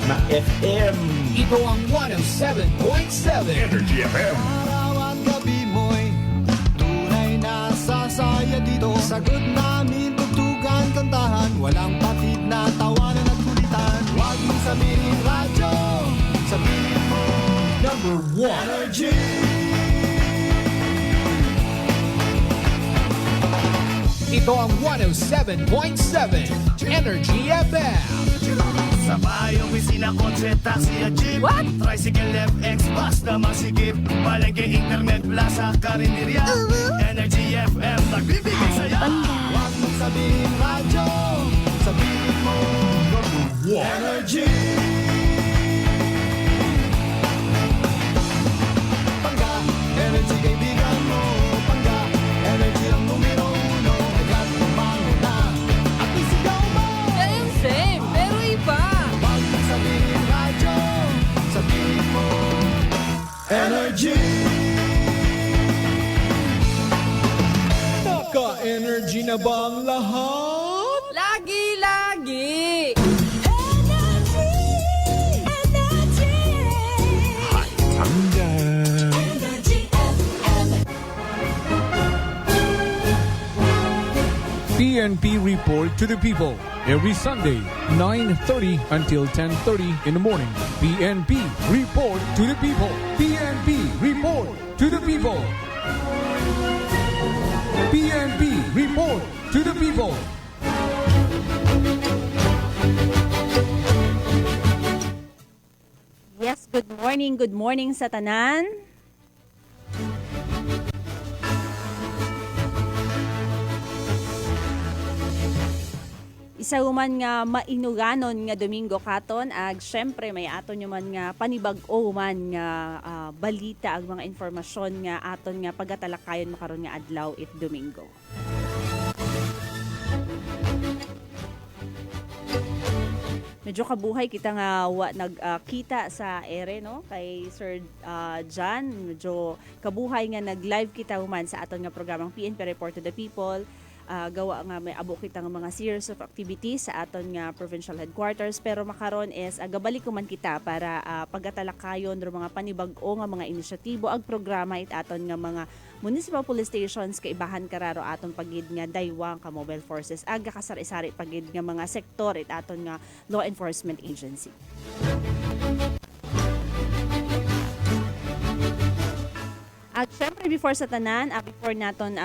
na FM. Ito ang 107.7 Energy FM. Araw at gabi mo'y tunay na sasaya dito. Sagot namin, tugtugan, kantahan, walang patid na tawanan at kulitan. Huwag mong sabihin radyo, sabihin mo Number 1 Energy. Ito ang 107.7 Energy FM. Sa bayong opisina, kotse, taxi at jeep. What? Tricycle, FX, bus na masikip. Palengke, internet, plaza, karinderya. Energy FM, nagbibigay saya. Huwag mong sabihin radyo, sabihin mo Energy. Pangga, Energy kaibigan mo. Pangga, Energy ang numero uno. Agad umango na at isigaw mo. Same, pero iba. Huwag mong sabihin radyo, sabihin mo Energy. Naka-energy na ba ang lahat? Lagi-lagi. Hanggang PNP Report to the People every Sunday, 9:30 until 10:30 in the morning. PNP Report to the People. PNP Report to the People. PNP Report to the People. Yes, good morning sa tanan. Isa man nga mainuganon nga Domingo katon ag syempre may aton man nga panibag-o man nga balita ag mga informasyon nga aton nga pagatalakayon makaron nga adlaw it Domingo. Medyo kabuhay kita nga nagkita sa ere no kay Sir John. Medyo kabuhay nga nag-live kita human sa aton nga programang PNP Report to the People. Gawa nga may abo kita nga mga series of activities sa aton nga provincial headquarters, pero makaron is gabalik ko man kita para pagatalakayon ro mga panibag-o nga mga inisyatibo ag programa it aton nga mga municipal police stations kaibahan kararo aton pagid nga daywang ka mobile forces aga kasari-sari pagid nga mga sektor it aton nga law enforcement agency. At syempre before sa tanan, before naton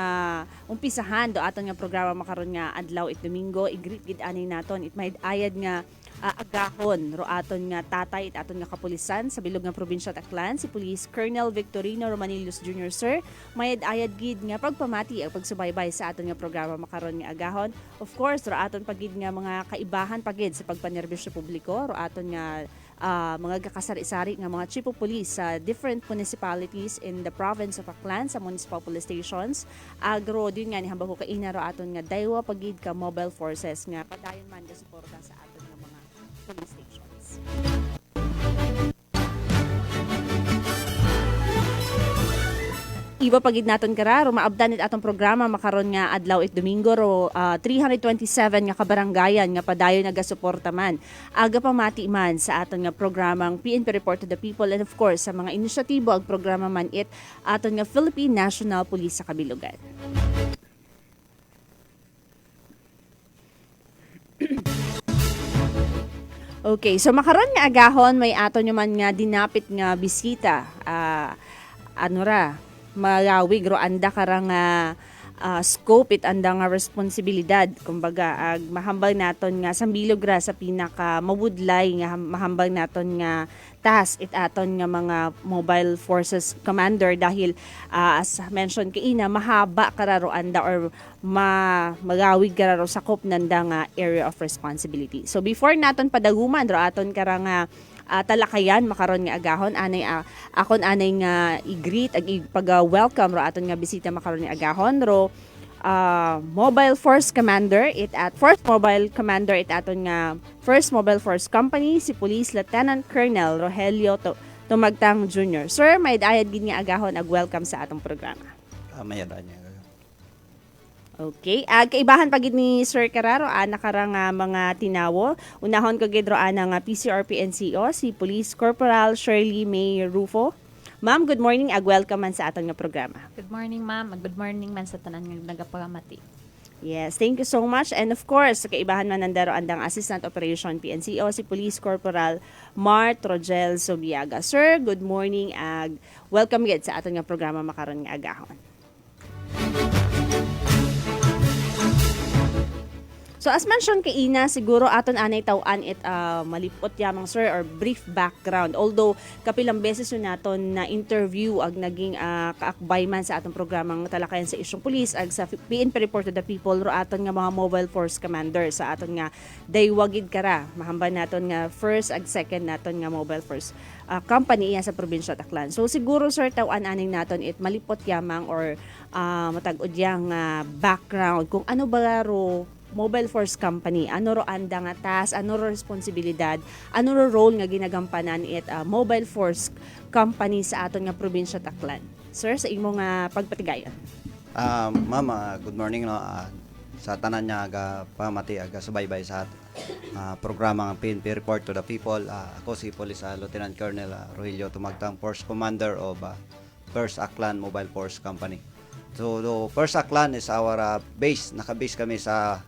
umpisahan do aton nga programa makaron nga adlaw it Domingo, i-greet gid ani naton it may ayad nga agahon ro aton nga tatay it aton nga kapulisan sa bilog nga probinsya Taclan, si Police Colonel Victorino Romanillos Jr. Sir. May ayad gid nga pagpamati ang pagsubaybay sa aton nga programa makaron nga agahon. Of course, ro aton pagid nga mga kaibahan pagid sa pagpanerbisyo publiko, ro aton nga mga kakasari-sari nga mga chief of police sa different municipalities in the province of Aklan sa municipal police stations. Agro din nga ni hambang ko kainaro aton nga daywa pagid ka mobile forces nga padayon man ga suporta sa aton nga mga police stations. Iba pagid naton kararo maabdan it atong programa makaron nga adlaw it Domingo ro 327 nga kabarangayan nga padayon nagasuporta man aga pamati man sa aton nga programang PNP Report to the People, and of course sa mga inisyatibo ag programa man it aton nga Philippine National Police sa kabilugan. Okay, so makaron nga agahon may aton man nga dinapit nga bisita magawig ro anda karang scope it anda nga responsibilidad kumbaga mahambal naton nga sambilog ra sa pinaka mawudlay nga mahambal naton nga task it aton nga mga mobile forces commander dahil as mentioned kaina mahaba kararo anda or magawig kararo sakop nanda nga area of responsibility. So before naton padaguman ro aton karang talakayan makaron nga agahon anay akon anay nga i-greet ag pag-welcome ro aton nga bisita makaron nga agahon ro mobile force commander it at first mobile commander it aton nga first mobile force company si Police Lieutenant Colonel Rogelio Tumagtang Jr. Sir, may dayad gid nga agahon ag welcome sa atong programa. Mayada niya. Okay. Kaibahan pagid ni Sir Carraro, ana karang mga tinawo. Unahon ko gidro ana nga PCRP NCO si Police Corporal Shirley May Rufo. Ma'am, good morning. Welcome man sa aton nga programa. Good morning, ma'am. Good morning man sa tanan nga nagapagamati. Yes, thank you so much. And of course, kaibahan man nandaro andang Assistant Operation PNCO si Police Corporal Mart Rogel Sobiaga. Sir, good morning. Welcome gid sa aton nga programa makaron nga agahon. So as mentioned kay Ina, siguro aton anay tawan it malipot yamang sir or brief background. Although kapilang beses yun naton na interview ag naging kaakbay man sa atong programang talakayan sa isyong pulis ag sa PNP Report to the People ro aton nga mga mobile force commander sa aton nga daywagid kara mahamban naton nga first ag second naton nga mobile force company iya sa probinsya Taclan. So siguro sir tawan aning naton it malipot yamang or matag-od yang background kung ano ba ro mobile force company, ano ro anda nga task, ano ro responsibilidad, ano ro role nga ginagampanan it mobile force company sa aton nga probinsya Taclan. Sir, sa imo nga pagpatigayon. Ma'am, good morning no. Sa tanan niya aga pamati aga subaybay sa programa ng PNP Report to the People. Ako si Police Lieutenant Colonel Rogelio Tumagtang, Force Commander of First Aklan Mobile Force Company. So, the First Aklan is our base. Naka-base kami sa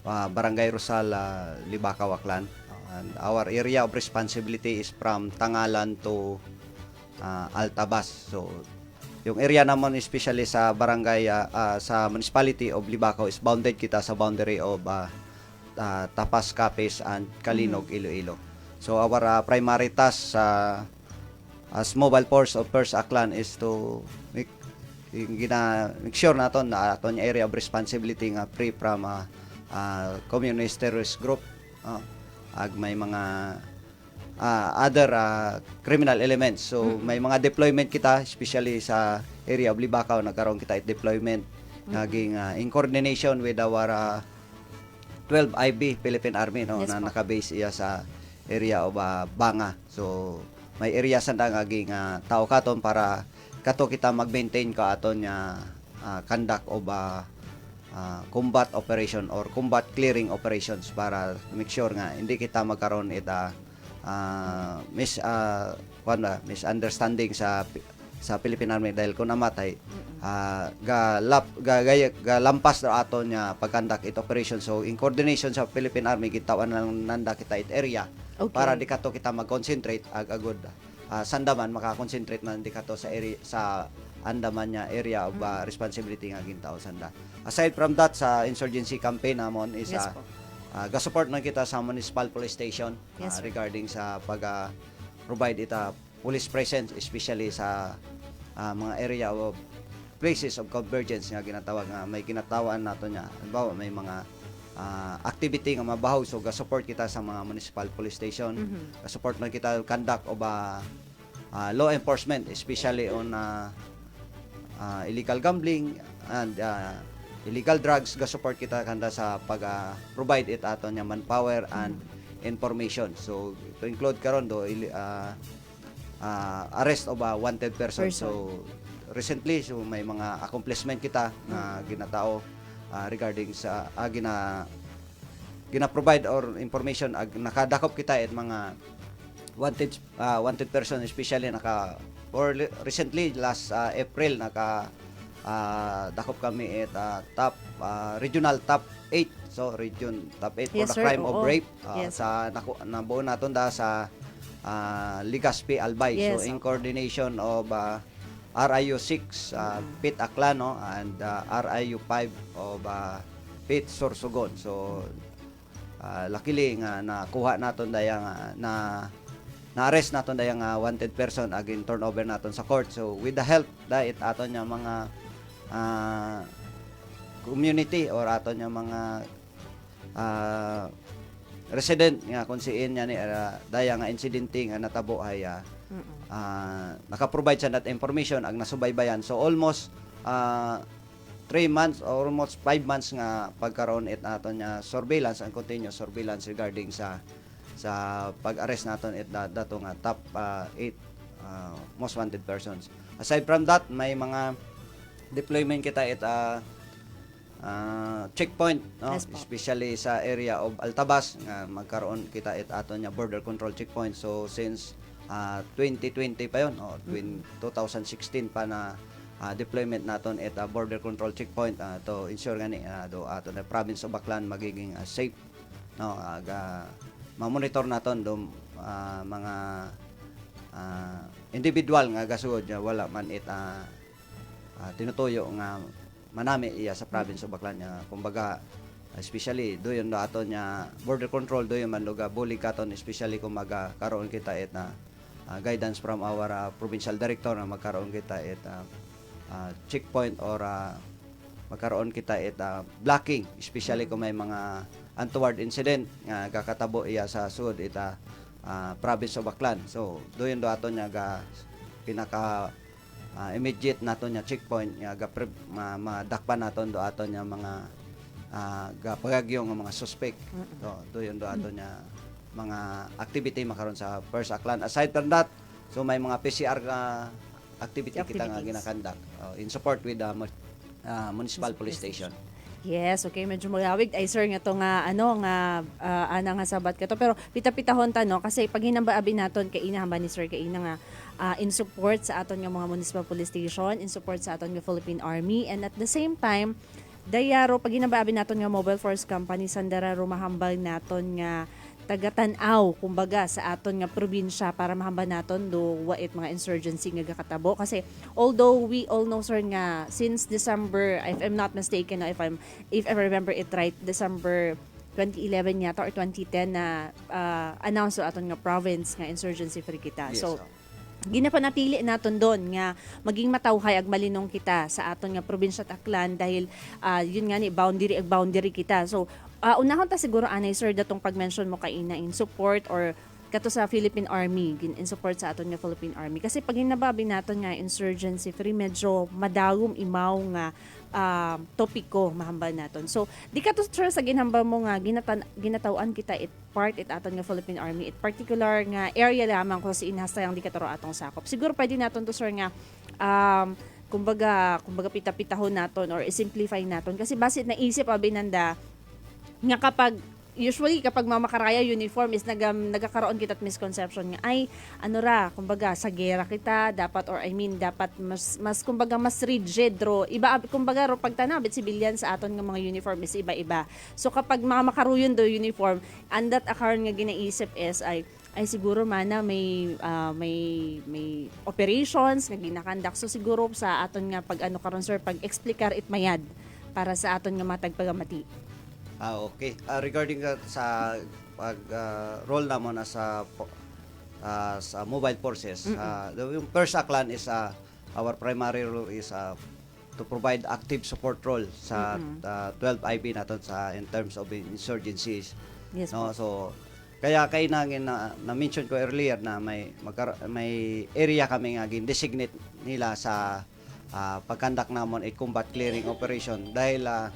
Barangay Rosal, Libacao, Aklan. And our area of responsibility is from Tangalan to Altabas. So, yung area naman especially sa barangay, sa municipality of Libacao is bounded kita sa boundary of Tapas, Capiz, and Kalinog, Iloilo. So, our primary task as mobile force of First Aklan is to make sure naton na aton area of responsibility nga free from communist terrorist group, ag may mga other criminal elements. So may mga deployment kita especially sa area of Libacao, nagkaroon kita deployment naging in coordination with our 12 IB Philippine Army no, Yes, na po. naka-base iya sa area of Banga. So may area sanda nga naging tao katon para kato kita mag-maintain ka aton nga conduct of combat operation or combat clearing operations para make sure nga hindi kita magkaroon ita misunderstanding sa Philippine Army dahil kung namatay galampas na aton nga pagkandak it operation. So in coordination sa Philippine Army kitawan lang nanda kita it area para di kato kita mag-concentrate agud sandaman maka-concentrate man di kato sa area sa Andaman nya area of responsibility nga gintao sanda. Aside from that, sa insurgency campaign namon is Yes, po. ga-support na kita sa municipal police station Yes, sir. regarding sa pag provide ita police presence especially sa mga area of places of convergence nga ginatawag nga may ginatawaan nato nya. Halimbawa may mga activity nga mabahaw, so ga-support kita sa mga municipal police station. Ga-support na kita conduct of law enforcement especially on illegal gambling and illegal drugs. Ga-support kita kanda sa pag-provide it aton nga manpower and information. So to include karon do arrest of a wanted person. So recently so may mga accomplishment kita na ginatao regarding sa gina-provide or information nakadakop kita at mga wanted person especially recently last April dakop kami at top regional top 8, so region top 8 for Yes, the sir. crime of Oo. rape Yes. sa nabuo naton da sa Legazpi, Albay. Yes, So in opo. coordination of RIU 6 Pit Aklano and RIU 5 of Pit Sorsogon. So luckily nga nakuha naton dayang na-arrest naton dayang wanted person again turnover naton sa court. So with the help dahit aton nga mga community or aton nga mga resident nga kung siin niya ni daya nga insidente nga natabo ay naka-provide sa that information ag nasubaybayan. So almost 3 months or almost 5 months nga pagkaroon it naton nga surveillance and continuous surveillance regarding sa pag-arrest naton it dato nga top 8 most wanted persons. Aside from that, may mga deployment kita it checkpoint, no? Yes po. Especially sa area of Altabas nga magkaroon kita aton nga border control checkpoint. So since 2020 pa yon, 2016 pa na deployment naton at border control checkpoint to ensure gani do ato na province of Baclan magiging safe, no? Ma-monitor naton do mga individual nga gasugod nga wala man tinutuyo nga manami iya sa province of Baclan nga kumbaga especially doyon do aton nya border control doyon man luga bulig katon especially kung magkaroon kita guidance from our provincial director na magkaroon kita checkpoint or magkaroon kita blocking especially kung may mga untoward incident nga kakatabo iya sa sud province of Baclan. So doyon do aton nya pinaka immediate naton nya checkpoint nga madakpan naton do aton nya mga pagagyo nga mga suspect. So doyon do aton nya mga activity makaron sa First Aklan. Aside from that, so may mga PCR activity kita nga ginakandak in support with the municipal police station. Yes, okay, medyo magawig ay sir nga to nga ana nga sabat ka to, pero pita-pitahon ta no kasi pag hinambaabi naton kay inahamba ni sir kay ina nga in support sa aton nga mga municipal police station, in support sa aton nga Philippine Army, and at the same time dayaro pag hinambaabi naton nga mobile force company sandara rumahambal naton nga taga-tan-aw kumbaga sa aton nga probinsya para mahamba naton do wait mga insurgency nga gakatabo kasi although we all know sir nga since December, if I'm not mistaken, if I remember it right, December 2011 yata or 2010 na announce aton nga province nga insurgency free kita. Yes, So ginapanatili naton doon nga maging matawhay ag malinong kita sa aton nga probinsya at Aklan dahil yun nga ni boundary kita. So unahon ta siguro anay sir datong pag-mention mo kay ina in support or kato sa Philippine Army in support sa aton nga Philippine Army kasi pag hinababi naton nga insurgency free medyo madagom imaw nga topiko mahambal naton. So di ka to sir sa ginhamba mo nga ginatawan kita part aton nga Philippine Army particular nga area lamang kung sa inhastayang di ka taro atong sakop. Siguro pwede naton to sir nga kumbaga pita-pitahon naton or i-simplify naton kasi basit naisip abinanda nga usually kapag mamakaraya uniform is nagkakaroon kita at misconception nga ay kumbaga sa gera kita dapat or dapat mas kumbaga mas rigid iba kumbaga pagtanabit civilian sa aton nga mga uniform is iba-iba. So kapag mamakaruyon do uniform andat akaron nga ginaisip is ay siguro mana may operations nga ginakandak so siguro sa aton nga pag karon sir pag explicar it mayad para sa aton nga matag pagamati. Okay. Regarding sa role namon sa mobile forces, yung First Aklan is our primary role is to provide active support role sa 12 IB naton in terms of insurgencies. Yes, no, so kaya nangin na mention ko earlier na may area kami nga gin-designate nila sa pagkandak namon combat clearing operation dahil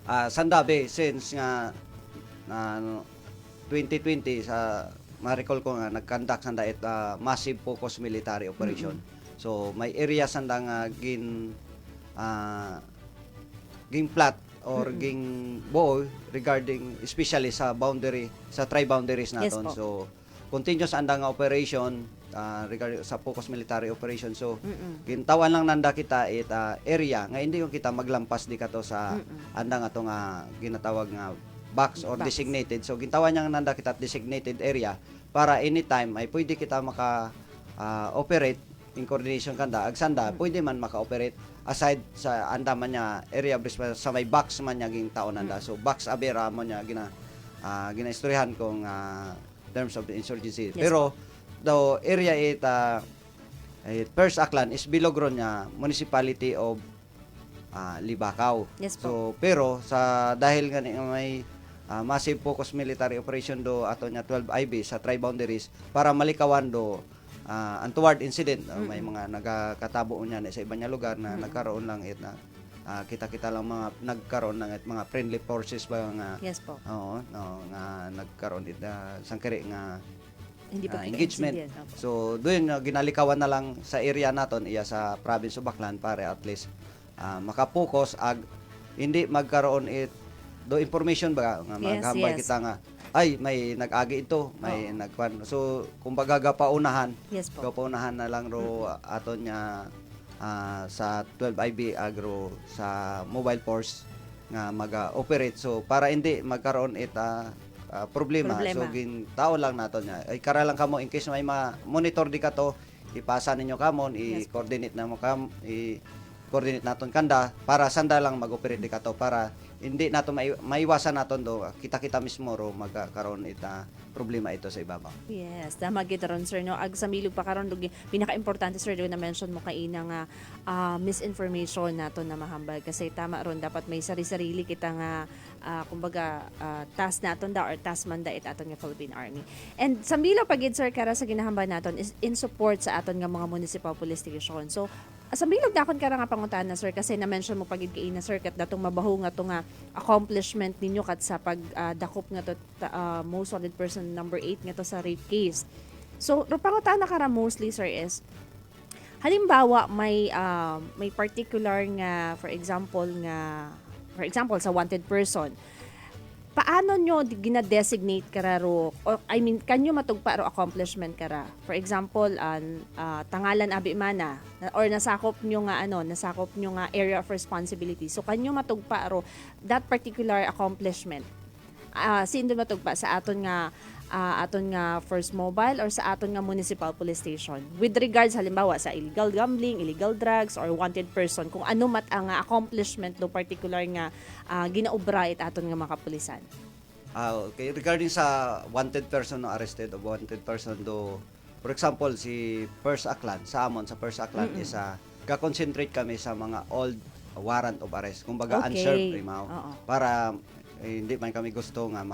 sandabi since nga 2020 sa ma-recall ko nga nag-conduct sanda massive focus military operation. So may area sanda nga ging plat or ging buo regarding especially sa boundary sa tri-boundaries naton. Yes, so continuous anda nga operation regarding sa focus military operation. So gintawan lang nanda kita area nga hindi yung kita maglampas di kato sa anda nga to nga ginatawag nga box or designated. So gintawan yang nanda kita designated area para anytime ay pwede kita maka operate in coordination kanda agsanda pwede man maka-operate aside sa anda man nya area sa may box man nya ging taon nanda. So box abera mo nya ginaistoryahan kung terms of the insurgency. Yes, pero the area First Aklan is bilogron nya municipality of Libacao. Yes, so pero sa dahil nga may massive focus military operation do ato nya 12 IB sa tri-boundaries para malikawan do untoward incident may mga nagakatabo nya sa ibang lugar na nagkaroon lang kita-kita lang mga nagkaroon ng mga friendly forces ba nga yes po. Oo, nga nagkaroon sangkiri nga Hindi pa engagement. So doon ginalikawan na lang sa area naton iya sa province of Baclan para at least makapokus hindi magkaroon do information ba nga Yes, maghambal yes. kita nga ay may nag-agi ito, may nagkwan. So kumbaga gapaunahan, Yes po. gapaunahan na lang ro aton nya sa 12IB agro sa mobile force nga mag-operate. So para hindi magkaroon problema. Problema. So tao lang naton nya. Ay kara lang kamo in case may monitor di ka to, ipasa ninyo kamon, i-coordinate na mo i-coordinate naton kanda para sanda lang mag-operate di ka to para hindi nato maiwasan naton do kita mismo ro magkaroon problema ito sa ibabaw. Yes, tama kita ron sir no. Ag sa milog pa karon dugi pinaka-importante sir do na mention mo kay nga misinformation nato na mahambal kasi tama ron dapat may sari-sarili kita nga kumbaga task naton da or task man da it aton nga Philippine Army. And sa milog pagid sir kara sa ginahambal naton is in support sa aton nga mga municipal police station. So sa bilog dakon kara nga panguntahan na sir kasi na-mention mo pagid kay na sir kat datong mabaho nga to nga accomplishment ninyo kat sa pag dakop nga to most wanted person number 8 nga to sa rape case. So ro panguntahan na kara mostly sir is halimbawa may particular nga for example sa wanted person, paano nyo gina-designate kara ro, or, I mean, kanyo matugpa ro accomplishment kara? For example, tangalan abi mana, or nasakop nyo nga area of responsibility. So, kanyo matugpa ro that particular accomplishment. Sino matugpa sa aton nga first mobile or sa aton nga municipal police station with regards halimbawa sa illegal gambling, illegal drugs or wanted person kung ano mat ang accomplishment do particular nga ginaubra it aton nga mga kapulisan. Okay, regarding sa wanted person no arrested o wanted person do for example si First Aklan sa First Aklan is ga-concentrate kami sa mga old warrant of arrest kumbaga Okay. unserved primaw Oo. para hindi man kami gusto nga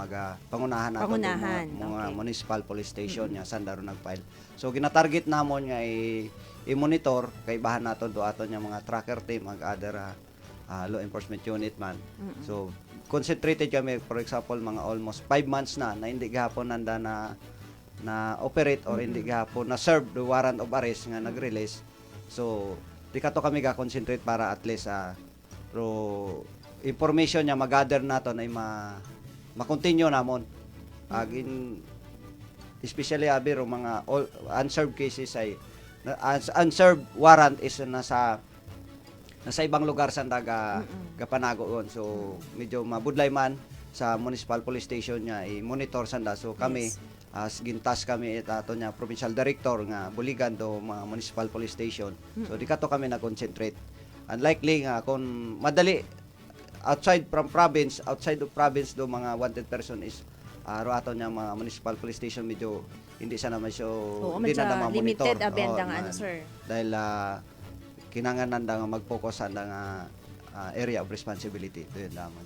pangunahan nato Pangunahan, mga okay. municipal police station nya sandaro nag-file. So gina-target namon nga i-monitor kay bahan nato do aton nya mga tracker team ag other law enforcement unit man. So concentrated kami for example mga almost 5 months na hindi gihapon nanda na operate or hindi gihapon na serve the warrant of arrest nga nag-release. So di kato kami ga-concentrate para at least information niya mag-gather naton ay ma-continue namon. Especially abi ro mga unserved cases ay unserved warrant is nasa ibang lugar sa gapanago on. So medyo mabudlay man sa municipal police station niya i-monitor sanda. So kami Yes. as gintas kami ato niya provincial director nga buligan do mga municipal police station. So di kato kami na-concentrate. Unlikely nga kung madali outside of province do mga wanted person is ato niya mga municipal police station medyo hindi sana medyo hindi na ma-monitor. Limited abenda nga sir. Dahil kinangan nanda nga mag-focus sa nga area of responsibility do yun lamang.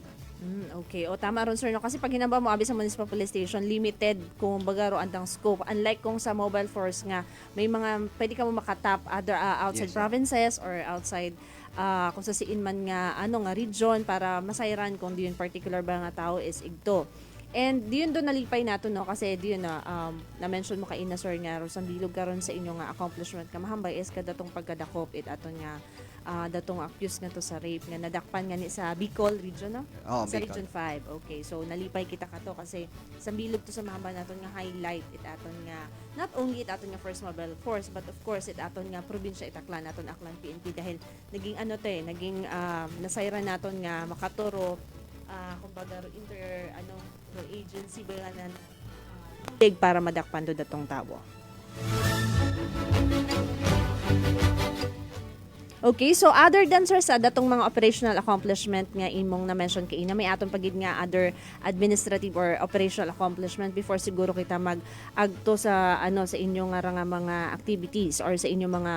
Okay. O tama ron sir no kasi pag hinamba mo abi sa municipal police station limited kung baga ro andang scope unlike kung sa mobile force nga may mga pwede ka mo makatap other outside Yes, sir. provinces or outside kung sa siin man nga nga region para masayran kung diyon particular ba nga tao is igto. And diyon do nalipay nato no kasi diyon na mention mo kay ina sir nga ro sambilog karon sa inyo nga accomplishment ka mahambay is kadatong pagkadakop it aton nga datong accused nga to sa rape nga nadakpan nga ni sa Bicol region no? Oh, Sa Bicol. Region 5. Okay, so nalipay kita ka to kasi sambilog to sa mahamba naton nga highlight it aton nga not only it aton nga first mobile force but of course it aton nga probinsya itaklan naton Aklan PNP dahil naging naging nasayran naton nga makaturo kumbaga ro agency ba nga para madakpan do datong tawo. Okay, so other than sir sa datong mga operational accomplishment nga imong na-mention kay ina may atong pagid nga other administrative or operational accomplishment before siguro kita mag-agto sa sa inyo nga mga activities or sa inyo mga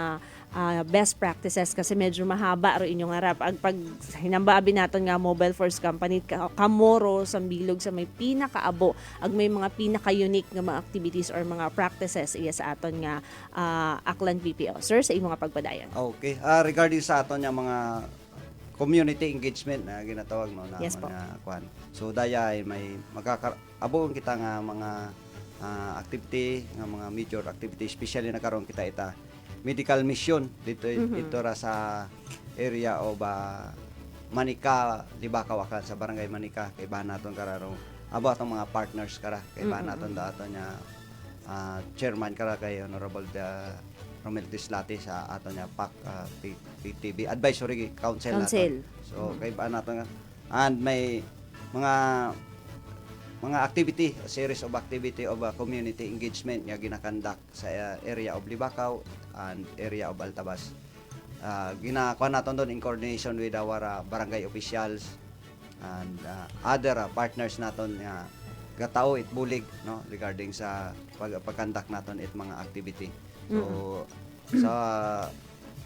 best practices kasi medyo mahaba ro inyo nga rap pag hinamba abi naton nga mobile force company kamoro sa bilog sa may pinakaabo ag may mga pinaka-unique nga mga activities or mga practices iya sa aton nga Aklan PPO. Sir, sa imong nga pagpadayon. Okay. Regarding sa aton nga mga community engagement na ginatawag no na Yes po. mga kwan. So daya ay may abong kita nga mga activity nga mga major activity especially na karon kita medical mission dito ra sa area of Manika, Libakaw akan sa barangay Manika kay bahan naton kararo. Abo atong mga partners kara kay bahan naton dato niya chairman kara kay Honorable Romel Tislati sa ato niya PAC PTB Advisory Council naton. So kay bahan naton and may mga activity, a series of activity of community engagement nga ginakandak sa area of Libakaw and area of Altabas. Ginakuha natin doon in coordination with our barangay officials and other partners naton nga gatao it bulig no regarding sa pagkandak naton it mga activity. So sa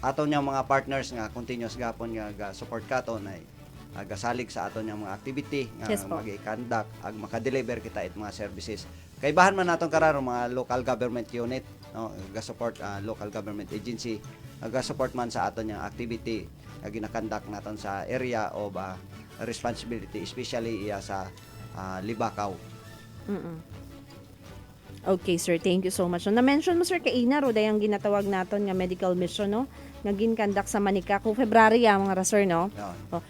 aton nga mga partners nga continuous gapon nga support katon ay gasalig sa aton nga mga activity nga magi-conduct ag maka-deliver kita it mga services. Kay bahan man naton kararo mga local government unit no ga-support local government agency ga-support man sa aton nga activity nga ginakandak naton sa area of responsibility especially iya sa Libakaw. Okay, sir. Thank you so much. So, na-mention mo, sir, kaina, ro, dayang ginatawag naton nga medical mission, no? Nga ginkandak sa Manika. Kung February, mga rasor, no? Yeah.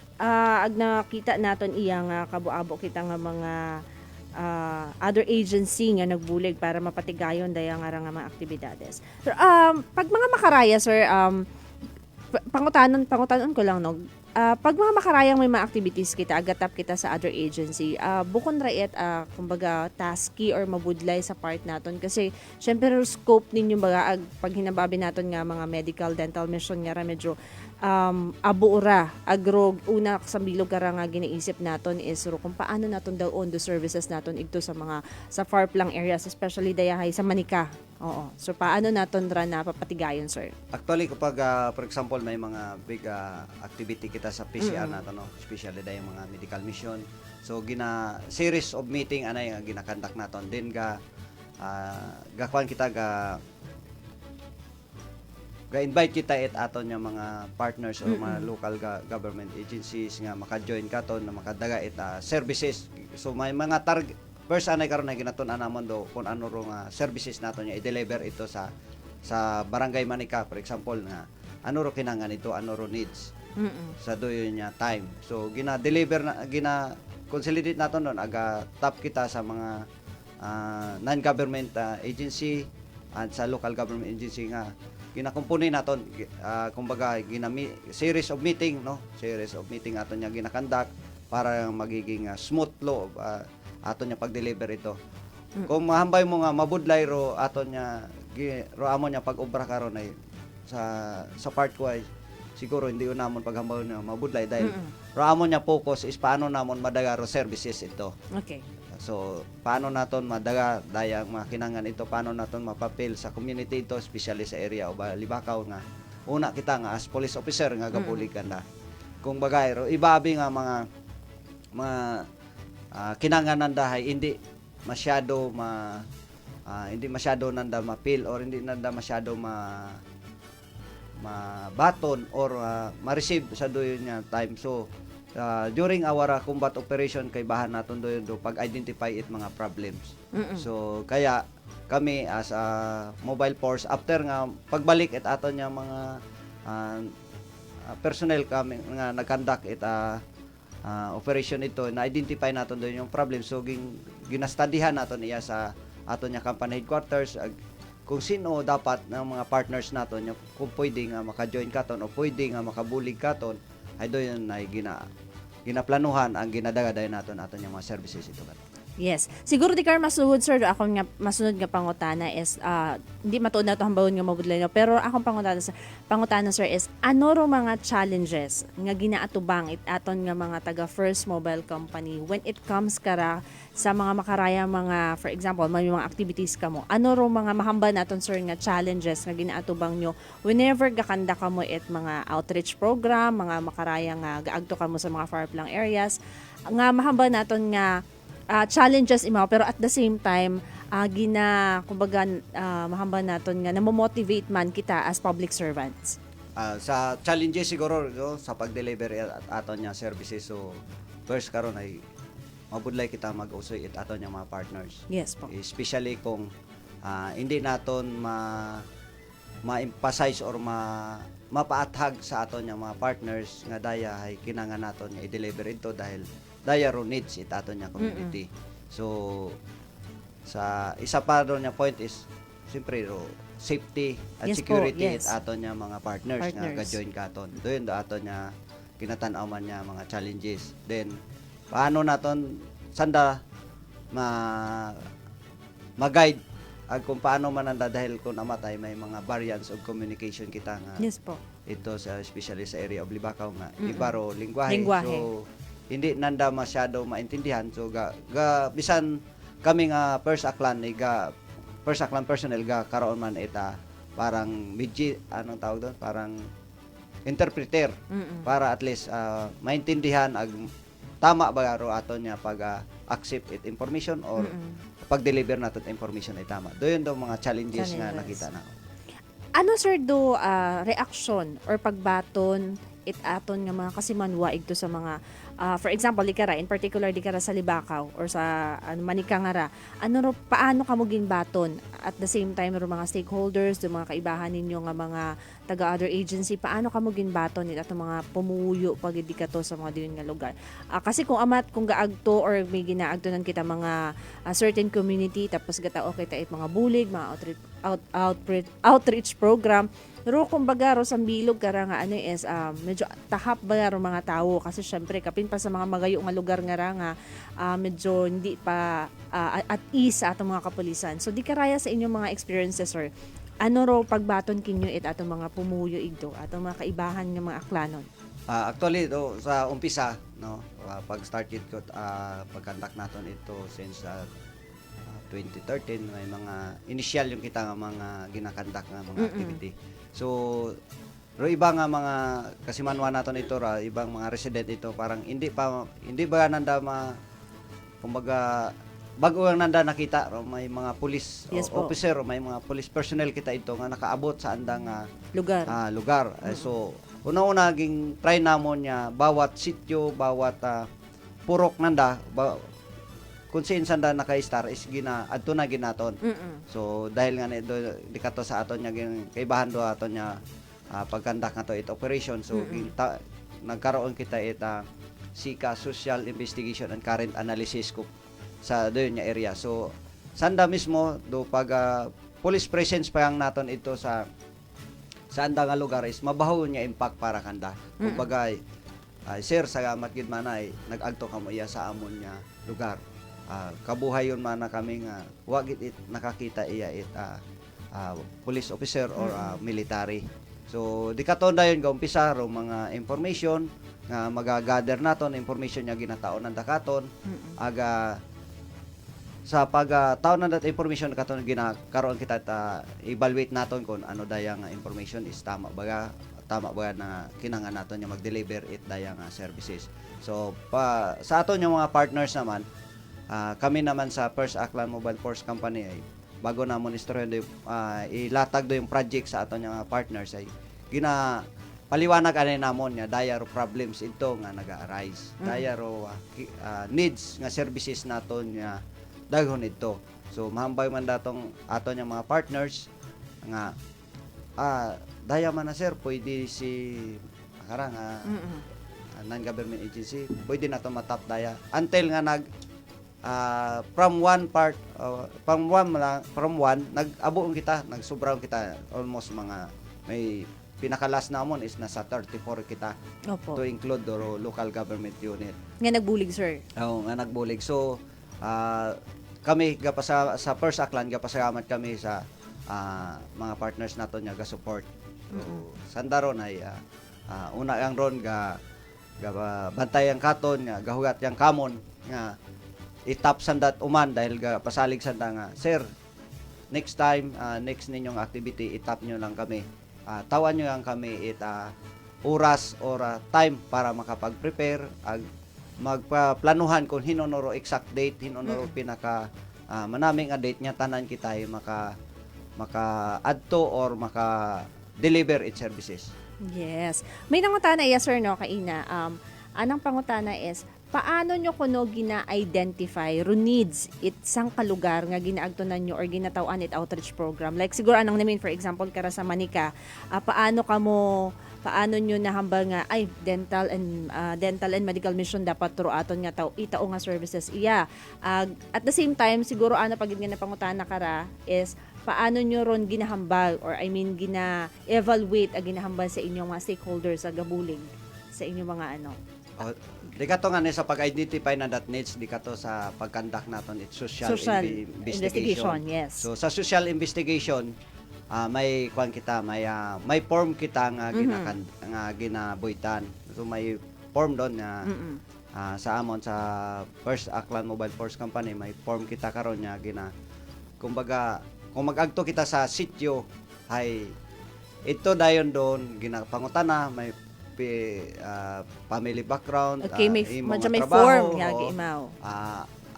Ag nakita naton iya nga kabuabo kita nga mga other agency nga nagbulig para mapatigayon dayang nga mga aktibidades. So, pag mga makaraya, sir, pangutanon ko lang, no? Pag mga makarayang may mga activities kita, agatap kita sa other agency, bukon rayet, kumbaga, tasky or mabudlay sa part naton. Kasi, syempre, scope ninyo baga, pag hinababi naton nga mga medical, dental mission nga medyo abuura, agrog, una sa bilog kara nga ginaisip naton is kung paano naton daw on the services naton ito sa mga sa far flung areas, especially dayahay sa Manika. Oo. So, paano naton ra na papatigayon, sir? Actually, kapag, for example, may mga big activity kita sa PCR natin, no? Especially dahil mga medical mission. So, series of meeting, anay, ginakandak natin. Then, gakuan kita, ga-invite kita it aton yung mga partners or mga local government agencies nga maka-join katon na makadaga it services. So, may mga target. First, anay karon na ginatun-an namon do kung ano ro nga services naton niya i-deliver ito sa barangay Manika, for example, na ano ro kinangan ito, ano ro needs sa doyo niya time. So gina-deliver na gina-consolidate naton doon aga top kita sa mga non-government agency at sa local government agency nga ginakumpuni naton kumbaga series of meeting no, series of meeting aton niya ginakandak para magiging smooth flow aton niya pag-deliver ito. Kung mahambay mo nga mabudlay ro aton niya ro amo niya pag-obra karon ay sa part ko ay siguro hindi yun namon paghambay niya mabudlay dahil ro amo niya focus is paano namon madaga ro services ito. Okay. So paano naton madaga dayang makinangan ito, paano naton mapapil sa community ito, especially sa area o Libakaw nga una kita nga as police officer nga gabuligan na. Kung bagay ro ibabi nga mga kinanganan dahay hindi masyado nanda mapil or hindi nanda masyado mabaton or ma-receive sa doyon niya time. So during our combat operation kay bahan naton doyon do pag-identify it mga problems. So kaya kami as a mobile force after nga pagbalik it aton niya mga personnel kami nga nag-conduct it operation ito, na-identify natin doon yung problem. So, ginastudihan natin iya sa aton niya company headquarters kung sino dapat ng mga partners natin kung pwede nga maka-join katon o pwede nga makabulig katon ay doon ay ginaplanuhan ang ginadagadayan natin aton yung mga services ito. Yes. Siguro di ka masunod, sir. Ako nga masunod nga pangutana is hindi matuod na ito hambawon nga mabudlay no. Pero akong pangutana, sir, is ano ro mga challenges nga ginaatubang aton nga mga taga First Mobile Company when it comes kara sa mga makaraya mga, for example, may mga activities ka mo. Ano ro mga mahamba naton, sir, nga challenges nga ginaatubang nyo whenever gakanda ka mo mga outreach program, mga makaraya nga gaagto ka mo sa mga far flung areas nga mahamba naton nga challenges imaw pero at the same time kumbaga mahamba naton nga namo-motivate man kita as public servants. Sa challenges siguro no, sa pag-deliver aton niya services. So first karon ay mabudlay kita mag-usoy it aton niya mga partners. Yes po. Especially kung hindi naton ma-emphasize or mapaathag sa aton nga mga partners nga daya ay kinangan naton nga i-deliver ito dahil daya ro needs it aton nga community. So sa isa pa ron nga point is siyempre ro safety at Yes po, security yes. it aton nga mga partners nga Partners. ga-join katon. Doon do aton nga kinatan-aw man nga mga challenges. Then paano naton sanda ma-guide ag kung paano man anda dahil kung namatay may mga variants of communication kita nga Yes po. ito sa especially sa area of Libacao nga iba ro lingwahe. Lingwahe. So hindi nanda masyado maintindihan. So bisan kami nga first aklan personnel ga karon man ita parang anong tawag doon, parang interpreter para at least maintindihan ag tama ba ro aton nya pag accept it information or pag-deliver natin information ay tama. Doon daw mga challenges nga nakita na. Ano sir do reaction or pagbaton it aton nga mga kasimanwa igto sa mga for example dikara in particular dikara sa Libacao or sa Manika nga ra ano ro paano kamo ginbaton at the same time ro mga stakeholders do mga kaibahan ninyo nga mga taga other agency paano kamo ginbaton it atong mga pumuyo pag dikato sa mga diyon nga lugar kasi kung gaagto or may ginaagtonan kita mga certain community tapos gata okay ta it mga bulig mga outreach program. Pero kumbaga ro sa bilog kara nga ano is medyo tahap ba ro mga tao kasi syempre kapin pa sa mga magayo nga lugar nga ra nga medyo hindi pa at ease sa atong mga kapulisan. So di karaya sa inyong mga experiences sir. Ano ro pagbaton kinyo it atong mga pumuyo igdo atong mga kaibahan nga mga aklanon? Actually do sa umpisa no pag started ko pag-conduct naton ito since 2013 may mga initial yung kita nga mga ginakandak nga mga activity. So ro iba nga mga kasimanwa naton ito ra ibang mga resident ito parang hindi ba nanda kumbaga bago lang nanda nakita ro may mga police Yes po. officer may mga police personnel kita ito nga nakaabot sa andang lugar. So una-una naging try namon niya bawat sityo bawat purok nanda kung saan sanda naka-star is adto na ginaton. So dahil nga di kato sa aton nya kaibahan do aton nya pagkandak nato it operation so nagkaroon kita ita SICA Social Investigation and Current Analysis ko sa doon nya area. So sanda mismo do pag police presence pa yang naton ito sa anda nga lugar is mabaho nya impact para kanda. Kumbaga sir salamat gid man ay nag-agto kamo iya sa amon nya lugar. Kabuhay yun man na kami nga wag it nakakita iya it police officer or military. So di katon dayon ga umpisa ro mga information nga magagather naton information nya ginataon ng dakaton aga sa pag-taon na that information katon ginakaroon kita evaluate naton kung ano dayang information is tama ba na kinangan naton nya mag-deliver it dayang services. So sa aton yung mga partners naman kami naman sa First Aklan Mobile Force Company ay bago na monistoryo ilatag do yung project sa aton nga partners ay paliwanag anay namon nga daya ro problems ito nga naga-arise. Daya ro needs nga services naton nga daghon ito. So mahambay man datong aton nga mga partners nga daya man na sir pwede si karang non-government agency pwede na to matap daya until nga from one nag-abo kita nagsobraw kita almost mga may pinakalas namon is nasa 34 kita. Opo. To include the local government unit Nga nagbulig sir. nga nagbulig. So kami sa First Aklan gapasalamat kami sa mga partners naton nga ga-support. So sandaron ay una ang ron ga bantayan katon nga gahugat yang kamon nga itap sandat uman dahil pasalig sanda nga sir next time next ninyong activity itap nyo lang kami tawan nyo lang kami oras or time para makapag-prepare magpaplanuhan kung hinonoro exact date hinonoro pinaka manaming date nya tanan kita ay maka adto or maka deliver its services. Yes. May nangutana iya sir no kaina anang pangutana is paano nyo kuno gina-identify ro needs sang kalugar nga ginaagtunan nyo or ginatawan it outreach program? Like siguro anong namin, for example, kara sa Manika, paano nyo nahambal nga ay dental and medical mission dapat turo aton nga itao nga services iya. At the same time siguro pagid nga napangutana kara is paano nyo ron ginahambal or gina-evaluate ginahambal sa inyong mga stakeholders sa gabulig sa inyong mga Di ka to nga ni sa pag-identify na that needs, di ka to sa pag-conduct naton it's social investigation. Yes. So sa social investigation, may kwan kita, may form kita nga ginabuitan. So may form doon na sa amon sa First Aklan Mobile Force Company, may form kita karon nga kumbaga kung mag-agto kita sa sitio ay ito dayon doon ginapangutana, may family background, okay, may trabaho, form nga giimaw.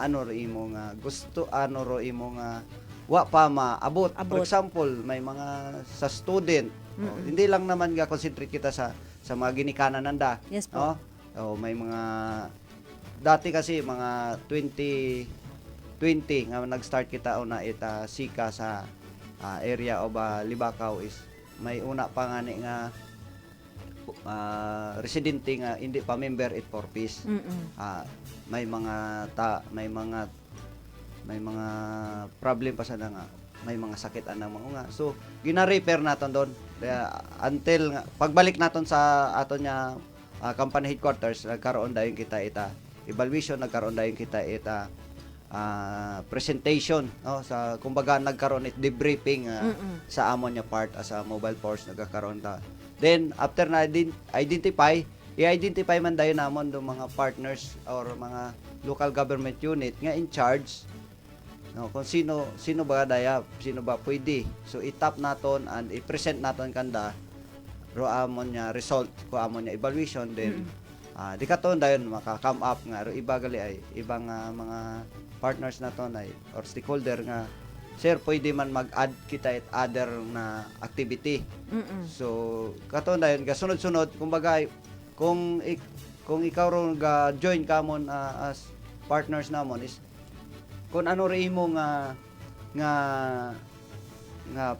Ano ro imo nga gusto, ano ro imo nga wa pa maabot. For example, may mga sa student, hindi lang naman nga concentrate kita sa mga ginikanan nanda. Yes po. May mga dati kasi mga 2020 nga nag-start kita una ita sika sa area of Libakaw is may una pa nga ni nga residente nga hindi pa member it for peace. May mga problem pa sa nga may mga sakit anang mga so gina-repair naton doon until nga, pagbalik naton sa aton nya company headquarters nagkaroon dayon kita evaluation, nagkaroon dayon kita presentation sa kumbaga nagkaroon it debriefing sa amon nya part as a mobile force nagkakaroon ta. Then after na i-identify man dayon namon do mga partners or mga local government unit nga in charge kung sino ba pwede. So itap naton and i-present naton kanda ro amon nya result ko amon nya evaluation then di katon dayon maka-come up nga ro iba gali ay ibang mga partners naton ay or stakeholder nga sir pwede man mag-add kita at other na activity. So katon dayon ga sunod-sunod kumbaga kung ikaw ro ga join kamon as partners namon is kung ano rin mo nga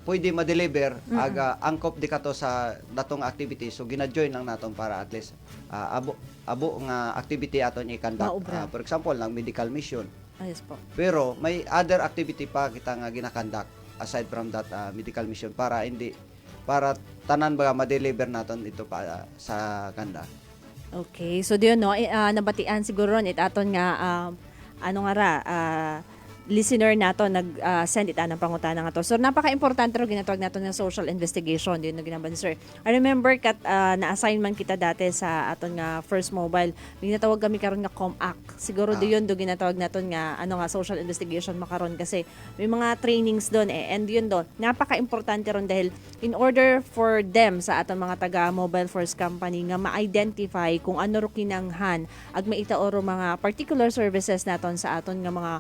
pwede ma-deliver aga angkop di kato sa datong activity so gina-join lang naton para at least abo nga activity aton i-conduct. For example lang medical mission. Yes po. Pero may other activity pa kita nga gina-conduct aside from that medical mission para tanan ba ma-deliver naton ito pa sa kanda. Okay, so diyon nabatian siguro it aton nga listener nato nag-send it ng pangutana nga to. So napaka-importante ro ginatawag nato ng social investigation din no ginaban sir. I remember na-assign man kita dati sa aton nga First Mobile. Ginatawag kami karon nga COMAC. Siguro diyon do ginatawag naton nga social investigation makaron kasi may mga trainings doon and yun do napaka-importante ron dahil in order for them sa aton mga taga Mobile Force Company nga ma-identify kung ano ro kinanghan ag maitao ro mga particular services naton sa aton nga mga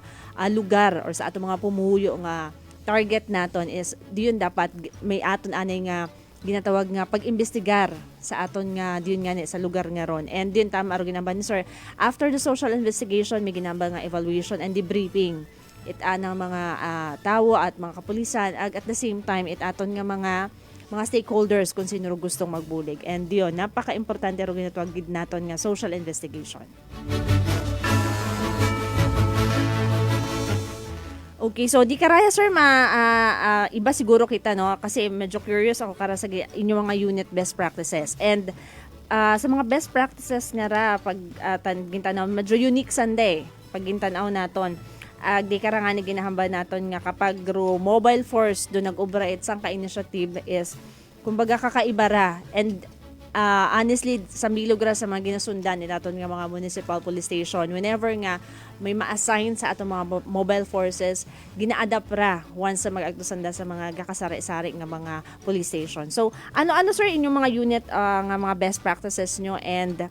lugar or sa ato mga pumuyo nga target naton is diyon dapat may aton anay nga ginatawag nga pag-imbestigar sa aton nga diyon nga sa lugar nga ron and diyon tama ro ginamban sir after the social investigation may ginamba nga evaluation and debriefing it anang mga tawo at mga kapulisan at the same time it aton nga mga stakeholders kung sino ro gustong magbulig and diyon napaka-importante ro ginatawag naton nga social investigation. Okay, so di karaya sir iba siguro kita no kasi medyo curious ako kara sa inyong mga unit best practices and sa mga best practices nga ra pag gintanaw medyo unique Sunday pag gintanaw naton di kara nga ni ginahambal naton nga kapag mobile force do nag-operate sang ka-initiative is kumbaga kakaiba ra and honestly sa Milogra sa mga ginasundan naton nga mga municipal police station whenever nga may ma-assign sa atong mga mobile forces gina-adapt ra once sa mag-agtusanda sa mga gakasari-sari nga mga police station. So ano sir inyong mga unit nga mga best practices nyo and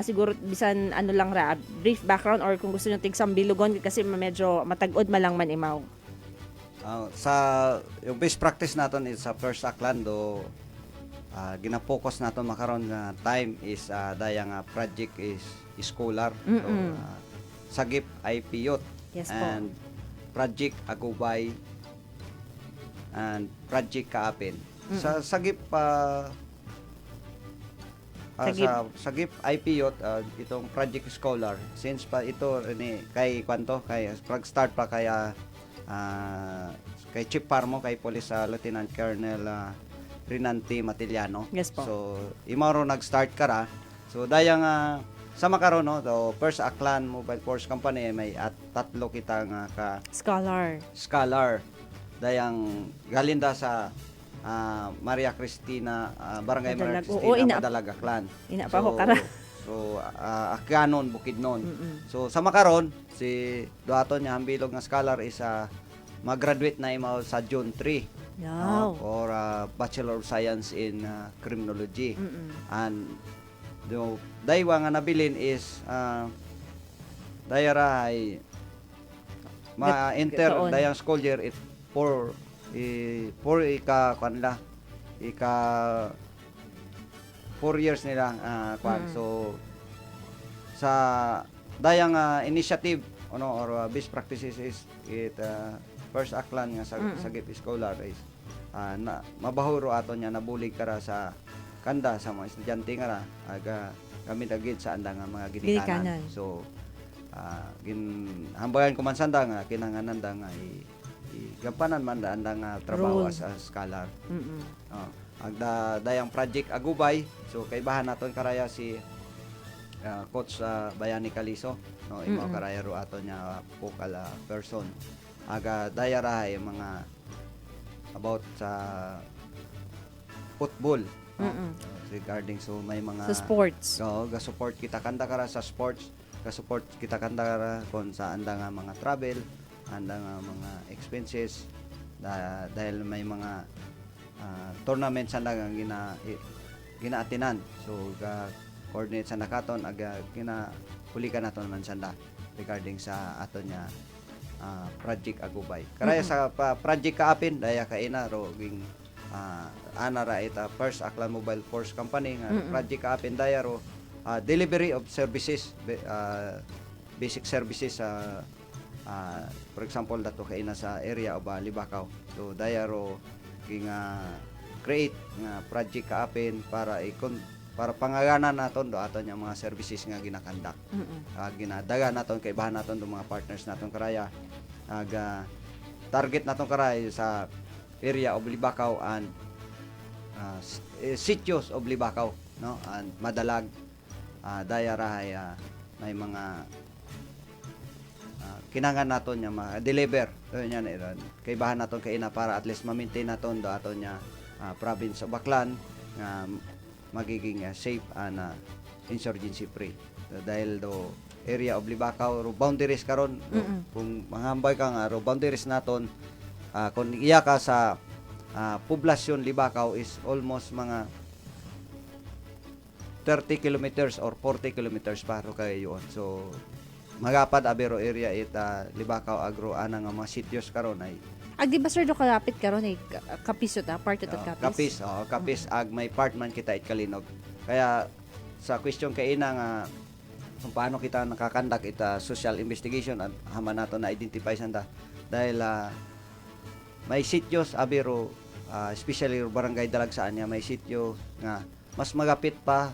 siguro bisan lang ra brief background or kung gusto nyo tigsam bilugon kasi medyo matag-od malang man imaw. Sa yung best practice naton is sa First Aklan gina-focus naton makaron nga time is dayang project is scholar. So, Sagip IP Youth. Yes po. And Project Agubay and Project Kaapin. Sa Sagip Sagip. sa Sagip IP Youth, itong Project Scholar, since pa ito ni kay kwanto kay start pa kaya kay Chief Parmo, kay Police Lieutenant Colonel Rinanti Matiliano. Yes po. So imaro nag-start kara. So dayang sa makaron no, so First Aklan Mobile Force Company may at tatlo kita nga ka scholar dayang galinda sa Maria Cristina Barangay Maria Madalag. Oo, Cristina Madalag Aklan. Ina pa ko kara. So Akyanon Bukidnon. So sa makaron si duaton niya hambilog nga scholar is mag-graduate na imaw sa June 3. Wow. Or Bachelor of Science in Criminology. And daywa nga nabilin is dayara ay ma-enter Gatoon. dayang school year it for ika kanla ika 4 years nila kwan. So sa dayang initiative or best practices is it First Aklan nga sa Sagip Scholar is na mabahuro ato niya nabulig kara sa kanda sa mga estudyante nga aga gamit agid sa anda nga mga ginikanan. So hambagan ko man sanda nga kinangananda nga gampanan man da anda nga trabaho as a scholar. Agda dayang Project Agubay, so kay bahan naton karaya si Coach Bayani Caliso, no, imo karaya ro ato niya focal person. Aga dayara ay mga about sa football, no? Regarding so may mga Sa sports. ga-support kita kanda kara sa sports, ga-support kita kanda kara kon sa anda nga mga travel, anda nga mga expenses dahil may mga tournaments anda nga ginaatinan. So ga coordinate sa nakaton aga ginapulikan naton man sanda regarding sa ato niya Project Agubay. Karaya sa Project Kaapin daya kaina ro ging anara ita First Aklan Mobile Force Company nga Project Kaapin daya ro delivery of services, basic services for example dato kaina sa area of Libakaw. So daya ro ging create nga Project Kaapin para pangaganan naton do aton yang mga services nga ginakandak. Ginadaga naton kay bahan naton do mga partners naton karaya. Target naton karaya sa area of Libakaw and sitios of Libakaw, no, and Madalag, dayara may mga kinangan naton nya ma-deliver yan kay bahan naton kay ina para at least ma-maintain naton do aton nya province of Baclan nga magiging safe and insurgency free. Dahil do area of Libakaw ro boundaries karon, kung manghambay ka nga ro boundaries naton, kung iya ka sa poblasyon Libakaw is almost mga 30 kilometers or 40 kilometers paro kayo yun. So magapad abero area Libakaw agro ana nga mga sityos karon ay Di ba sir do kalapit karon Kapis part of Kapis. Kapis ag may part man kita Kalinog. Kaya sa question kay ina nga kung paano kita nakakandak ita social investigation at haman nato na identify sanda dahil may sityos abero especially barangay Dalagsaan niya may sityo nga mas magapit pa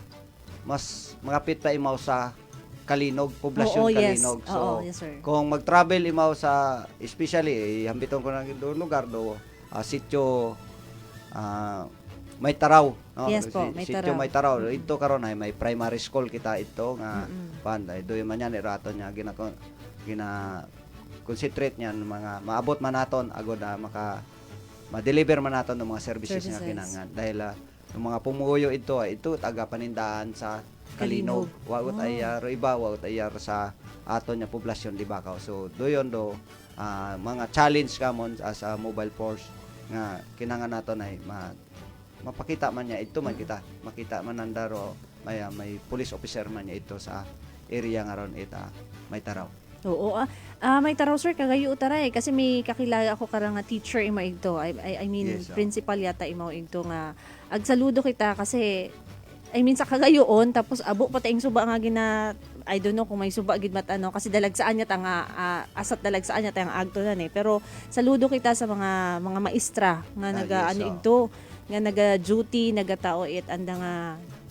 imaw sa Kalinog, poblasyon Kalinog. Yes. So yes, sir. kung mag-travel imaw sa especially hambiton ko na lugar do sityo may taraw, no? Yes po, may sityo taraw. may taraw. Ito karon ay may primary school kita ito nga panday do man yan irato niya concentrate niyan mga maabot man naton agod ma-deliver man naton ng mga services nga kinahanglan dahil yung mga pumuyo ito taga panindahan sa Kalinog. Waot ay iba waot ay sa aton nya poblasyon Libakaw. So doyon mga challenge kamon as a mobile force nga kinahanglan naton ay mapakita man niya ito man kita makita man nandaro may police officer man niya ito sa area nga ron may taraw. Oo. May taraw sir kagayo utaray kasi may kakilala ako karang nga teacher imo igto. I mean Yes, principal yata imo igto nga agsaludo kita kasi I mean sa kagayoon tapos abo pa taing suba nga I don't know kung may suba gid mat ano kasi dalagsaan niya tanga asat dalagsaan niya tang agtunan pero saludo kita sa mga maestra nga naga yes, ano oo. igto nga naga duty nagatao it anda nga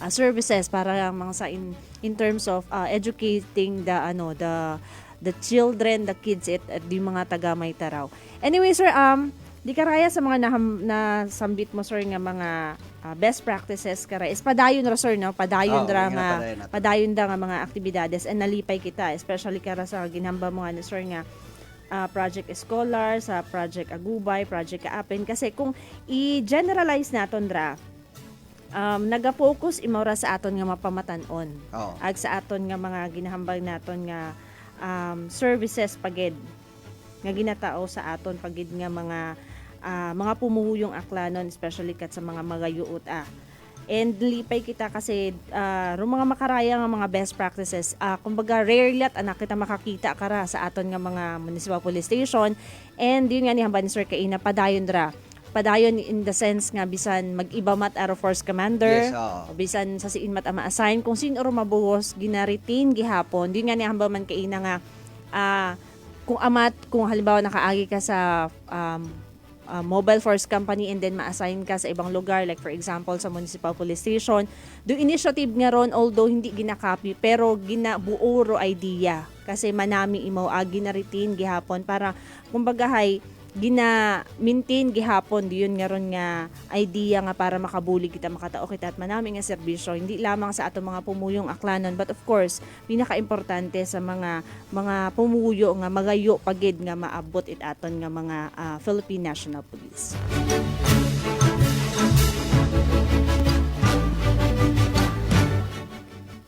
services para lang mga sa in terms of educating the children, the kids at di mga taga may taraw. Anyway, sir, di karaya sa mga nasambit mo, sir, nga mga best practices kara is padayon ra, sir, no? Padayon Oo, ra nga nga padayon nato. padayon da nga mga aktibidades and nalipay kita, especially kara sa ginhamba mo nga, sir, nga Project Scholar, sa Project Agubay, Project Kaapen, kasi kung i-generalize naton ra, naga-focus imora sa aton nga mapamatanon. Oo. Ag sa aton nga mga ginahambag naton nga services pagid nga ginatao sa aton pagid nga mga pumuhuyong aklanon, especially kat sa mga magayuot And lipay kita kasi mga makaraya nga mga best practices. Kumbaga rarely at anak kita makakita kara sa aton nga mga municipal police station. And yun nga ni hamba ni Sir Kaina padayon dra. Padayon in the sense nga bisan mag-iba mat Air Force Commander. Yes, oo. O bisan sa siin mat ma-assign kung sino ro mabuhos ginaritin gihapon. Yun nga ni hamba man kaina nga kung halimbawa nakaagi ka sa mobile force company and then ma-assign ka sa ibang lugar like for example sa municipal police station, do initiative nga ron although hindi ginakapi pero ginabuo ro idea kasi manami imaw ginaritin gihapon para kumbaga hay gina-maintain gihapon diyon nga ron nga idea nga para makabuli kita makatao kita at manami nga serbisyo hindi lamang sa ato mga pumuyong aklanon but of course pinaka-importante sa mga pumuyo nga magayo pagid nga maabot it aton nga mga Philippine National Police.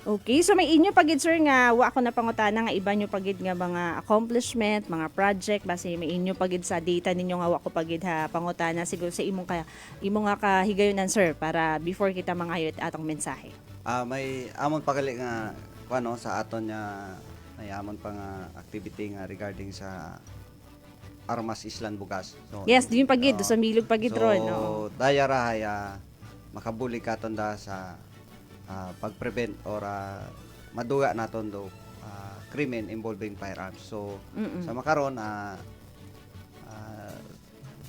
Okay, so may inyo pagid sir nga wa ako na pangutana nga iba nyo pagid nga mga accomplishment, mga project base may inyo pagid sa data ninyo nga wa ko pagid ha pangutana siguro sa imong nga kahigayonan sir para before kita mangayot atong mensahe. May amon pagali nga kuno sa aton nga may amon pa nga activity nga regarding sa Armas Island Bugas. So, Yes, diyon pagid sa milog pagid ron, no. So dayara ay makabuli katon da sa pag-prevent or maduga naton do krimen involving firearms. So sa makaron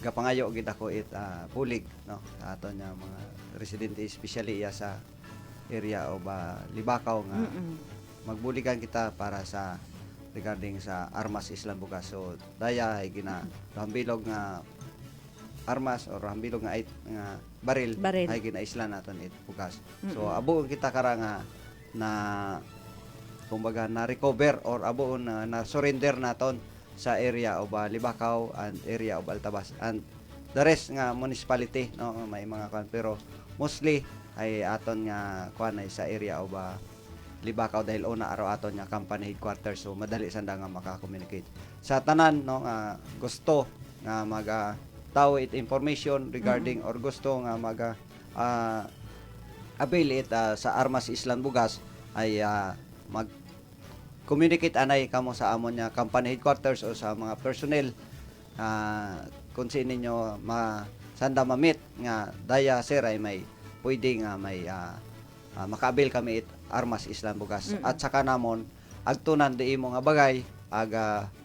gapangayo gid ako pulig no sa aton nga mga residente especially sa area o Libakaw nga magbuligan kita para sa regarding sa Armas Island Bugas. So daya ay hambilog nga armas or hambilog nga baril. Ay ginaisla naton bugas. So abuon kita kara nga na kumbaga na recover or abuon na surrender naton sa area of Libakaw and area of Altabas and the rest nga municipality no may mga kan pero mostly ay aton nga kuan ay sa area of Libakaw dahil una araw aton nga company headquarters so madali sanda nga maka-communicate sa tanan no nga gusto nga tawo it information regarding or gusto nga avail it sa Armas Island Bugas ay mag-communicate anay kamo sa amon nga company headquarters o sa mga personnel kung sino ninyo sanda ma-meet nga daya sir ay may pwede nga may maka-avail kami it Armas Island Bugas at saka namon agtunan di imo nga bagay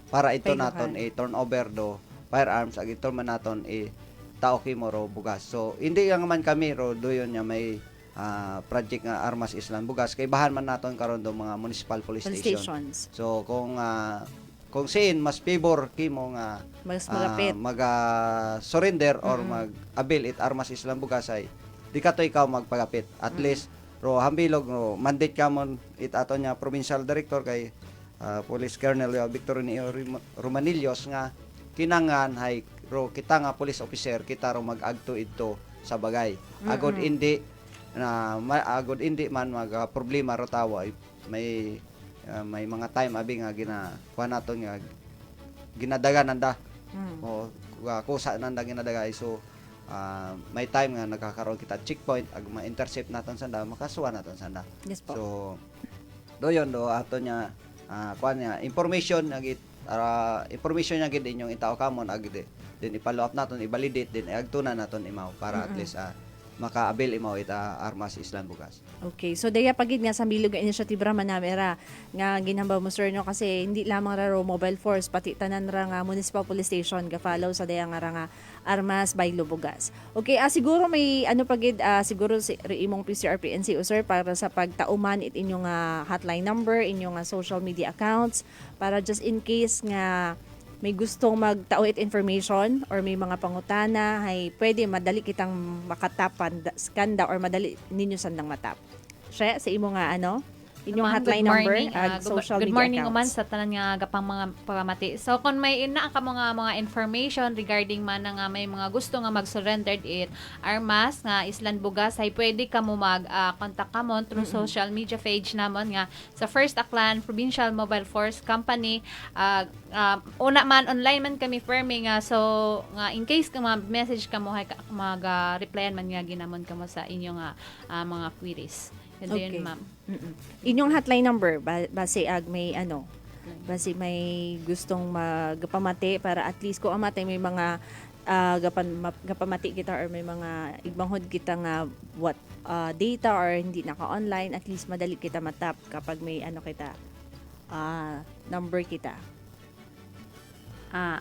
para ito naton turn over do firearms ag ito man naton tao kimo ro bugas. So hindi nga man kami ro doyon nga may project nga Armas Island Bugas kay bahan man naton karon do mga municipal police stations. So kung siin mas favor kimo nga mas malapit surrender or mag-avail it Armas Island Bugas ay di ka to ikaw magpagapit at least ro hambilog ro mandate ka mon it aton nga provincial director kay Police Colonel Victor Romanillos nga kinangan hay ro kita nga police officer kita ro mag-agto ito sa bagay agod indi agod indi man mag problema ro tawo ay may mga time abi nga kuha naton nga ginadagan nanda o kusa nanda ginadaga so may time nga nagkakaroon kita checkpoint ag ma-intercept naton sanda makasuwa naton sanda. Yes po. So doyon do aton nya kuha nya information information nga gid inyong itao kamon ag din i-follow up naton i-validate din agtunan naton imaw para at least makaabil imo ita armas Island Bugas. Okay, so daya pagid nga sa bilog nga initiative ra manamera nga ginhamba mo sir no kasi hindi lamang ra ro mobile force pati tanan ra nga municipal police station ga follow sa daya nga ra nga armas by Lubugas. Okay, siguro may ano pagid siguro si imong PCR PNC sir para sa pagtauman it inyong hotline number, inyong social media accounts para just in case nga may gustong magtao it information or may mga pangutana ay pwede madali kitang makatapan skanda or madali ninyo sandang matap. Siya sa imo nga inyong Ma'am, hotline good number morning. ag social Good media morning accounts. uman sa tanan nga gapang mga pagamati. So kung may ina ka mga information regarding man nga may mga gusto nga mag-surrendered it armas nga Island Bugas ay pwede ka mo mag-contact ka mo through social media page namon nga sa First Aklan Provincial Mobile Force Company. Una man online man kami firming so nga in case ka message ka mo mag-replyan man nga ginamon ka mo sa inyong mga queries. Yun Okay. din, ma'am. Inyong hotline number base ag may base may gustong magpamati para at least kung amatay may mga gapamati kita or may mga igbanghod kita nga what data or hindi naka-online at least madali kita matap kapag may kita number kita.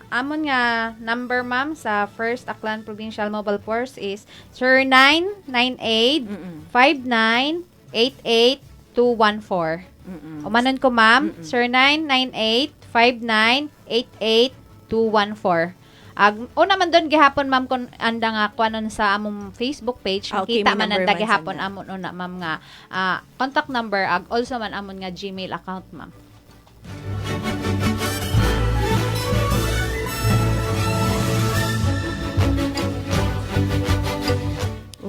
Amon nga number ma'am sa First Aklan Provincial Mobile Force is 0998-5988-214. Umanon ko ma'am, 0998-5988-214. Una man doon gihapon ma'am kung anda nga kuanon sa among Facebook page, Okay, makita may man number anda man gihapon sana. amon una ma'am nga contact number also man amon nga Gmail account ma'am.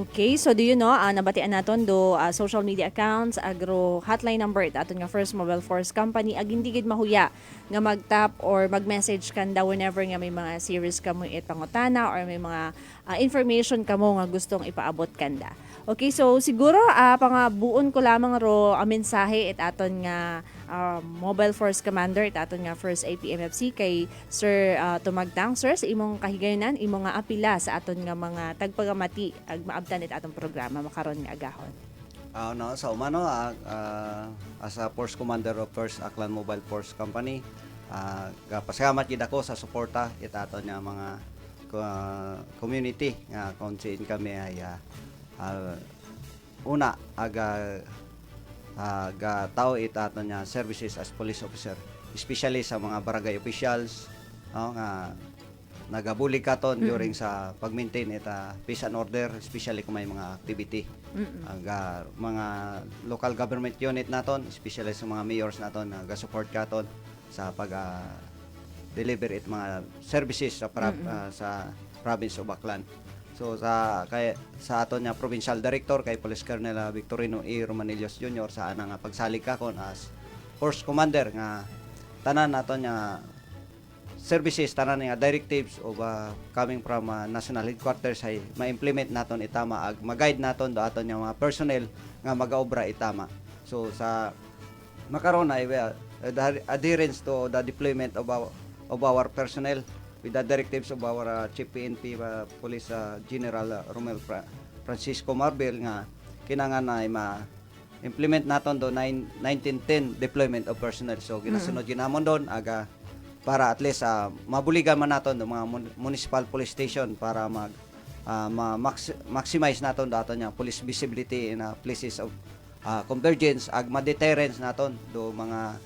Okay, so do you know, nabatian naton do social media accounts, agro hotline number it aton nga First Mobile Force Company ag hindi gid mahuya nga mag-tap or mag-message kanda whenever nga may mga series kamo it pangutana or may mga information kamo nga gustong ipaabot kanda. Okay, so siguro pangabuon ko lamang ro ang mensahe it aton nga Mobile Force Commander it aton nga First APMFC kay Sir Tumagtang. Sir, sa imong kahigayonan, imong nga apila sa aton nga mga tagpagamati ag maabtan it atong programa makaron nga agahon. Sa umano as a Force Commander of First Aklan Mobile Force Company, pasalamat gid ako sa suporta it aton nga mga community nga konsin kami ay una aga tao it aton nga services as police officer, especially sa mga barangay officials nga nagabulig katon during sa pag-maintain ita peace and order, especially kung may mga activity. Mga local government unit naton, especially sa mga mayors naton naga-support katon sa pag deliver it mga services sa sa province of Aklan. So sa aton nga provincial director kay Police Colonel Victorino E. Romanillos Jr. sa nga pagsalig kakon as Force Commander nga tanan naton nga services, tanan nga directives of coming from national headquarters ay ma-implement naton itama ag mag-guide naton do aton nga mga personnel nga magaobra itama. So sa makaron ay adherence to the deployment of our personnel with the directives of our Chief PNP Police General Romel Francisco Marbel nga kinangan na ma-implement naton do 1910 deployment of personnel. So ginasunod ginamon don aga para at least mabuligan man naton do mga municipal police station para maximize naton dato nya police visibility in places of convergence ag ma-deterrence naton do mga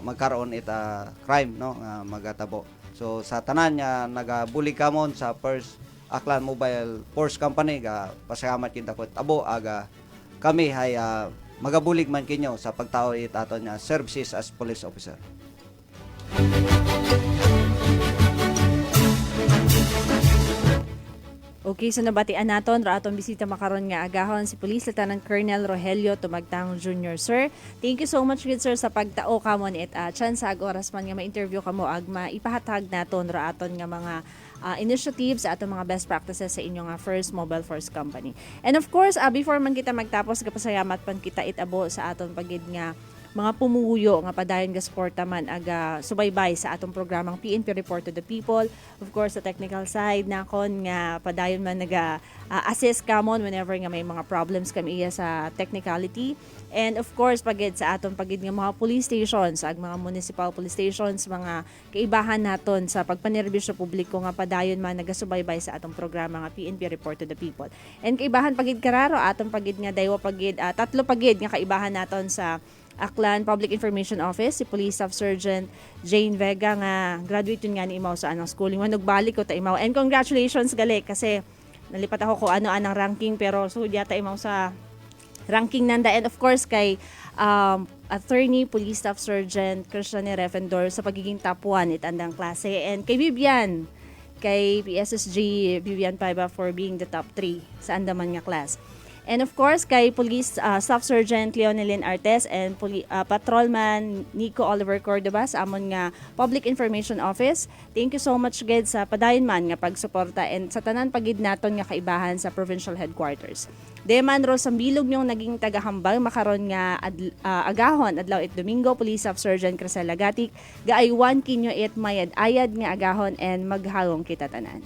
magkaroon ita crime nga magatabo. So sa tanan nga nagabulig kamon sa First Aklan Mobile Force Company pasalamat kita ko abo aga kami hay magabulig man kinyo sa pagtao it aton nga services as police officer. Okay, so nabatian naton ra atong bisita makaron nga agahon si Police Lieutenant Colonel Rogelio Tumagtang Jr. Sir, thank you so much good sir sa pagtao kamon it chance ag oras man nga ma-interview kamo ag maipahatag naton ra aton nga mga initiatives sa atong mga best practices sa inyong First Mobile Force Company. And of course, before man kita magtapos, kapasayamat pan kita itabo sa aton pagid nga mga pumuyo nga padayon ga suporta man aga subaybay sa atong programang PNP Report to the People. Of course, sa technical side nakon nga padayon man naga assist kamon whenever nga may mga problems kami iya sa technicality. And of course, pagid sa aton pagid nga mga police stations, ag mga municipal police stations, mga kaibahan naton sa pagpanerbisyo publiko nga padayon man nagasubaybay sa atong programa nga PNP Report to the People. And kaibahan pagid kararo aton pagid nga daywa pagid tatlo pagid nga kaibahan naton sa Aklan Public Information Office, si Police Staff Sergeant Jane Vega nga graduate yun nga ni Imaw sa anong schooling. Nagbalik ko ta Imaw. And congratulations gali kasi nalipat ako kung ano anang ranking pero so yata Imaw sa ranking nanda. And of course kay Attorney Police Staff Sergeant Christian Refendor sa pagiging top 1 itandang klase. And kay Vivian, kay PSSG Vivian Paiva for being the top 3 sa andaman nga class. And of course, kay Police Staff Sergeant Leonelyn Artes and Patrolman Nico Oliver Cordoba sa amon nga Public Information Office. Thank you so much, gid, sa padayon man nga pagsuporta and sa tanan pagid naton nga kaibahan sa provincial headquarters. Deman ro sa bilog nyong naging tagahambal makaron nga agahon adlaw it Domingo Police Staff Sergeant Crisel Lagatik gaaywan kinyo it mayad ayad nga agahon and maghagong kita tanan.